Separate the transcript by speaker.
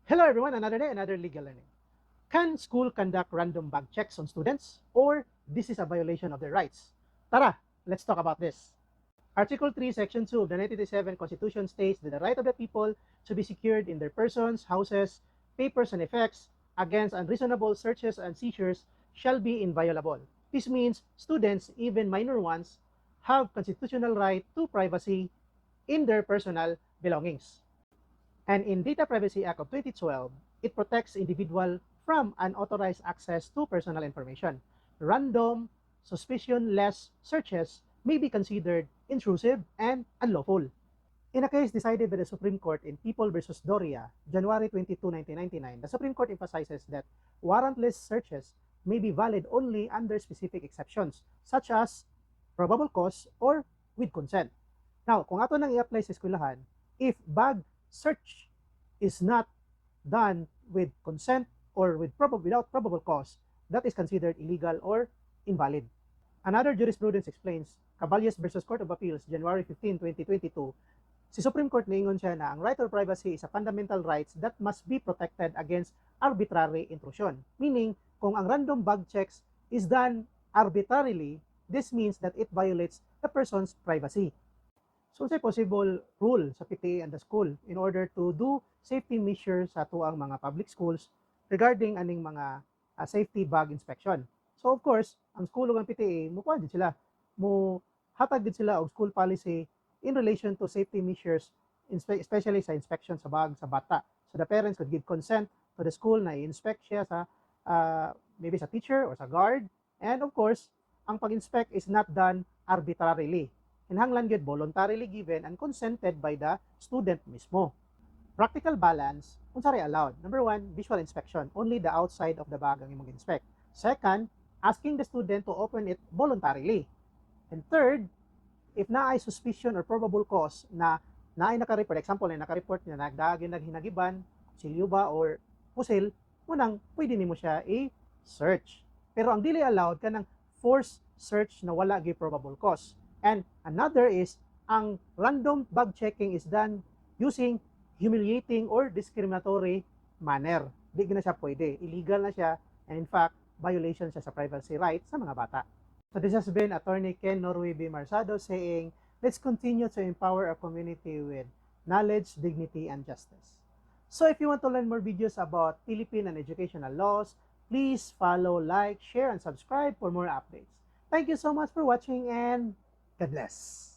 Speaker 1: Hello everyone, another day, another legal learning. Can school conduct random bag checks on students or this is a violation of their rights? Tara, let's talk about this. Article 3, Section 2 of the 1987 Constitution states that the right of the people to be secured in their persons, houses, papers, and effects against unreasonable searches and seizures shall be inviolable. This means students, even minor ones, have constitutional right to privacy in their personal belongings. And in Data Privacy Act of 2012, it protects individual from unauthorized access to personal information. Random, suspicion-less searches may be considered intrusive and unlawful. In a case decided by the Supreme Court in People versus Doria, January 22, 1999, the Supreme Court emphasizes that warrantless searches may be valid only under specific exceptions, such as probable cause or with consent. Now, kung ato nang i-apply sa eskwelahan, if bag search is not done with consent or without probable cause, that is considered illegal or invalid. Another jurisprudence explains, Caballes versus Court of Appeals, January 15, 2022, si Supreme Court niingon siya na ang right of privacy is a fundamental rights that must be protected against arbitrary intrusion. Meaning, kung ang random bag checks is done arbitrarily, this means that it violates the person's privacy. So, unsay possible rule sa PTA and the school in order to do safety measures sa tuang mga public schools regarding aning mga safety bag inspection. So, of course, ang school ug ang PTA, mukuha din sila. Hatag din sila og school policy in relation to safety measures, especially sa inspection sa bag sa bata. So, the parents could give consent to the school na i-inspect siya sa maybe sa teacher or sa guard. And of course, ang pag-inspect is not done arbitrarily. Kinahanglan gyud voluntarily given and consented by the student mismo. Practical balance, unsa ray allowed? Number 1, visual inspection. Only the outside of the bag ang imong inspect. Second, asking the student to open it voluntarily. And third, if naay suspicion or probable cause na naay naka-report, example na naka-report na nagdagan naghinagiban, silyo ba or pusil, munang pwede nimo siya i-search. Pero ang dili allowed kanang forced search na wala gyud probable cause. And another is, ang random bag checking is done using humiliating or discriminatory manner. Di na siya pwede. Illegal na siya, and in fact, violation siya sa privacy rights sa mga bata. So this has been Attorney Ken Norway B. Marsado saying, let's continue to empower our community with knowledge, dignity, and justice. So if you want to learn more videos about Philippine and educational laws, please follow, like, share, and subscribe for more updates. Thank you so much for watching, and God bless.